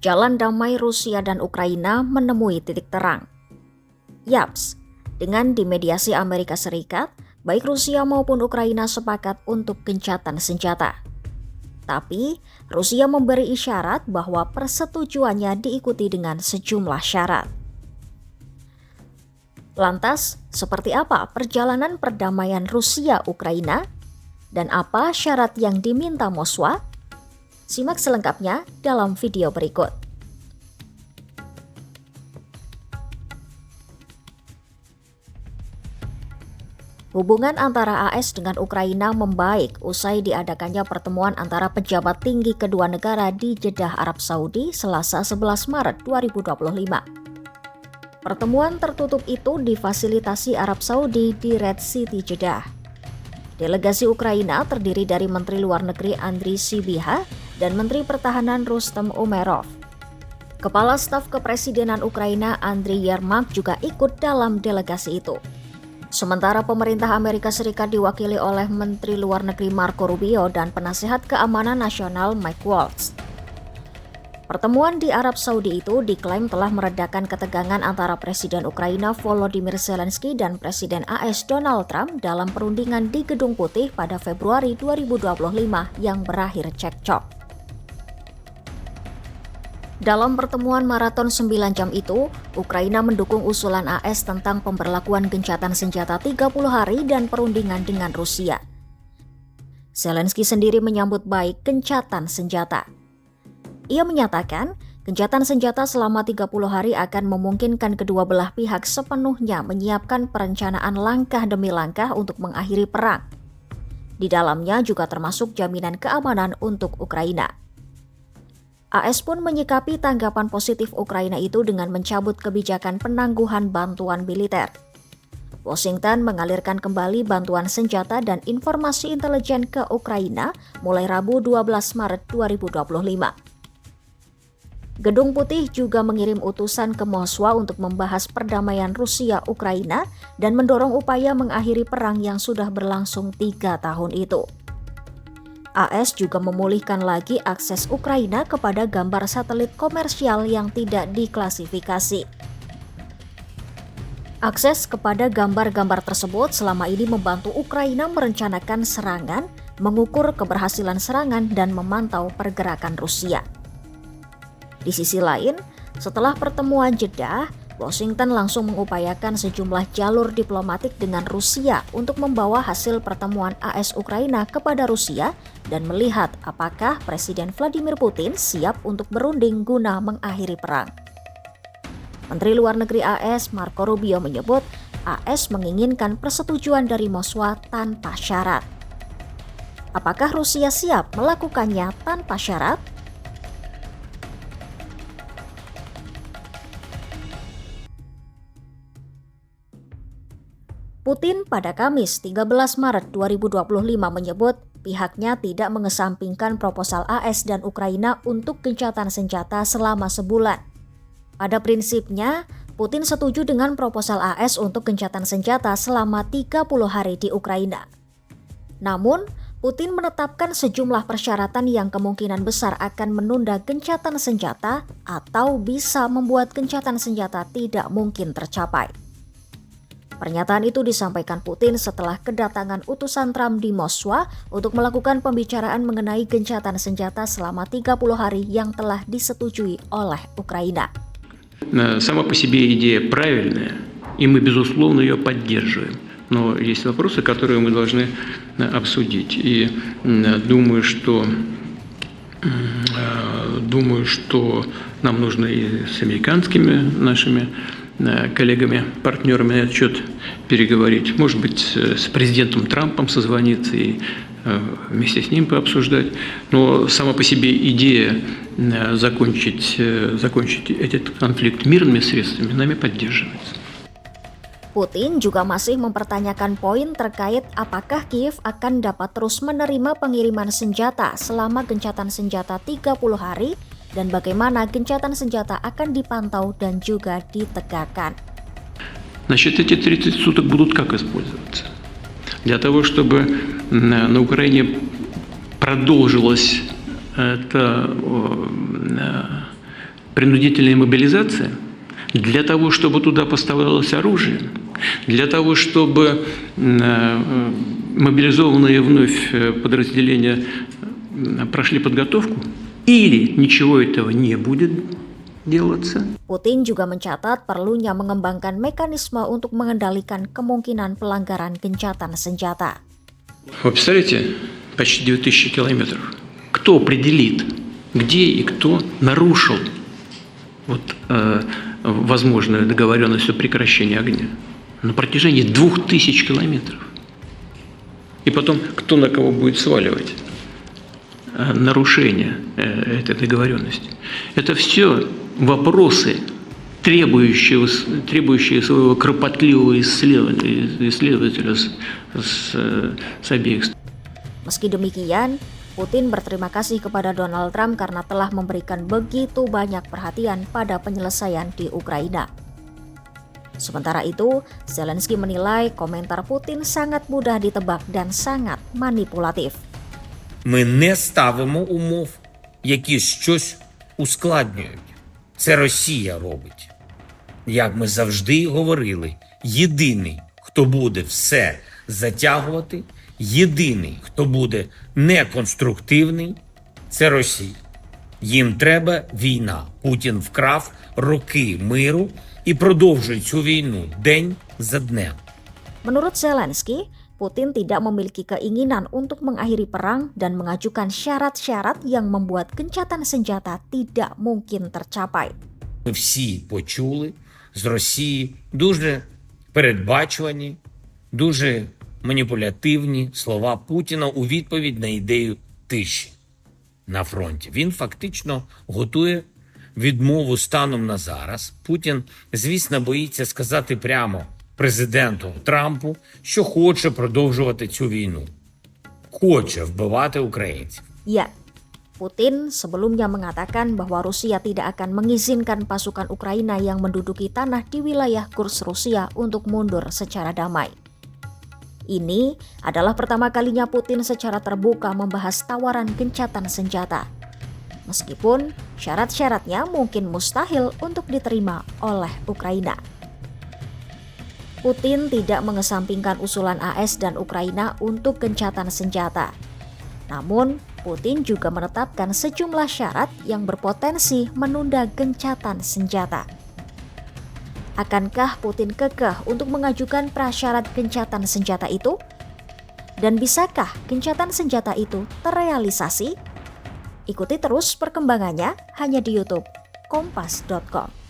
jalan damai Rusia dan Ukraina menemui titik terang. Yaps, dengan dimediasi Amerika Serikat, baik Rusia maupun Ukraina sepakat untuk gencatan senjata. Tapi, Rusia memberi isyarat bahwa persetujuannya diikuti dengan sejumlah syarat. Lantas, seperti apa perjalanan perdamaian Rusia-Ukraina? Dan apa syarat yang diminta Moskwa? Simak selengkapnya dalam video berikut. Hubungan antara AS dengan Ukraina membaik usai diadakannya pertemuan antara pejabat tinggi kedua negara di Jeddah, Arab Saudi, Selasa 11 Maret 2025. Pertemuan tertutup itu difasilitasi Arab Saudi di Red City, Jeddah. Delegasi Ukraina terdiri dari Menteri Luar Negeri Andriy Sybiha dan Menteri Pertahanan Rustem Umerov. Kepala Staf Kepresidenan Ukraina Andriy Yermak juga ikut dalam delegasi itu. Sementara pemerintah Amerika Serikat diwakili oleh Menteri Luar Negeri Marco Rubio dan Penasehat Keamanan Nasional Mike Waltz. Pertemuan di Arab Saudi itu diklaim telah meredakan ketegangan antara Presiden Ukraina Volodymyr Zelensky dan Presiden AS Donald Trump dalam perundingan di Gedung Putih pada Februari 2025 yang berakhir cekcok. Dalam pertemuan maraton 9 jam itu, Ukraina mendukung usulan AS tentang pemberlakuan gencatan senjata 30 hari dan perundingan dengan Rusia. Zelensky sendiri menyambut baik gencatan senjata. Ia menyatakan, gencatan senjata selama 30 hari akan memungkinkan kedua belah pihak sepenuhnya menyiapkan perencanaan langkah demi langkah untuk mengakhiri perang. Di dalamnya juga termasuk jaminan keamanan untuk Ukraina. AS pun menyikapi tanggapan positif Ukraina itu dengan mencabut kebijakan penangguhan bantuan militer. Washington mengalirkan kembali bantuan senjata dan informasi intelijen ke Ukraina mulai Rabu 12 Maret 2025. Gedung Putih juga mengirim utusan ke Moskwa untuk membahas perdamaian Rusia-Ukraina dan mendorong upaya mengakhiri perang yang sudah berlangsung 3 tahun itu. AS juga memulihkan lagi akses Ukraina kepada gambar satelit komersial yang tidak diklasifikasi. Akses kepada gambar-gambar tersebut selama ini membantu Ukraina merencanakan serangan, mengukur keberhasilan serangan, dan memantau pergerakan Rusia. Di sisi lain, setelah pertemuan Jeddah, Washington langsung mengupayakan sejumlah jalur diplomatik dengan Rusia untuk membawa hasil pertemuan AS Ukraina kepada Rusia dan melihat apakah Presiden Vladimir Putin siap untuk berunding guna mengakhiri perang. Menteri Luar Negeri AS Marco Rubio menyebut AS menginginkan persetujuan dari Moskwa tanpa syarat. Apakah Rusia siap melakukannya tanpa syarat? Putin pada Kamis 13 Maret 2025 menyebut pihaknya tidak mengesampingkan proposal AS dan Ukraina untuk gencatan senjata selama sebulan. Pada prinsipnya, Putin setuju dengan proposal AS untuk gencatan senjata selama 30 hari di Ukraina. Namun, Putin menetapkan sejumlah persyaratan yang kemungkinan besar akan menunda gencatan senjata atau bisa membuat gencatan senjata tidak mungkin tercapai. Pernyataan itu disampaikan Putin setelah kedatangan utusan Trump di Moskwa untuk melakukan pembicaraan mengenai gencatan senjata selama 30 hari yang telah disetujui oleh Ukraina. Сама по себе идея правильная, и мы, безусловно, ее поддерживаем. Но есть вопросы, которые мы должны обсудить. И думаю, что нам нужно и с американскими нашими коллегами, партнерами на этот счет переговорить. Может быть, с президентом Трампом созвониться и вместе с ним пообсуждать. Но сама по себе идея закончить этот конфликт мирными средствами нами поддерживается. Putin juga masih mempertanyakan poin terkait apakah Kiev akan dapat terus menerima pengiriman senjata selama gencatan senjata 30 hari dan bagaimana gencatan senjata akan dipantau dan juga ditegakkan. Значит, эти 30 суток будут как использоваться? Для того, чтобы на Украине продолжилось это принудительная мобилизация для того, чтобы туда поставлялось оружие, для того, чтобы мобилизованные вновь подразделения прошли подготовку, или ничего этого не будет делаться. Putin juga mencatat perlunya mengembangkan mekanisme untuk mengendalikan kemungkinan pelanggaran gencatan senjata. Вы представляете, почти 2000 километров. Кто определит, где и кто нарушил возможную договоренность о прекращении огня на протяжении 2000 километров? И потом, кто на кого будет сваливать нарушение этой договоренности? Это все вопросы, требующие своего кропотливого исследователя с обеих сторон. Meski demikian, Putin berterima kasih kepada Donald Trump karena telah memberikan begitu banyak perhatian pada penyelesaian di Ukraina. Sementara itu, Zelensky menilai komentar Putin sangat mudah ditebak dan sangat manipulatif. Ми не ставимо умов, які щось ускладнюють. Це Росія робить. Як ми завжди говорили, єдиний, хто буде все затягувати, єдиний, хто буде неконструктивний, це Росія. Їм треба війна. Путін вкрав роки миру і продовжує цю війну день за днем. Menurut Zelensky, Putin tidak memiliki keinginan untuk mengakhiri perang dan mengajukan syarat-syarat yang membuat gencatan senjata tidak mungkin tercapai. Ми всі почули з Росії дуже передбачувані, дуже маніпулятивні слова Путіна у відповідь на ідею тиші на фронті. Він фактично готує відмову станом на зараз. Путін, звісно, боїться сказати прямо президенту Трампу, що хоче продовжувати цю війну. Хоче вбивати українців. Ya, Putin sebelumnya mengatakan bahwa Rusia tidak akan mengizinkan pasukan Ukraina yang menduduki tanah di wilayah Kursk Rusia untuk mundur secara damai. Ini adalah pertama kalinya Putin secara terbuka membahas tawaran gencatan senjata. Meskipun syarat-syaratnya mungkin mustahil untuk diterima oleh Ukraina. Putin tidak mengesampingkan usulan AS dan Ukraina untuk gencatan senjata. Namun, Putin juga menetapkan sejumlah syarat yang berpotensi menunda gencatan senjata. Akankah Putin kekeh untuk mengajukan prasyarat gencatan senjata itu? Dan bisakah gencatan senjata itu terrealisasi? Ikuti terus perkembangannya hanya di YouTube Kompas.com.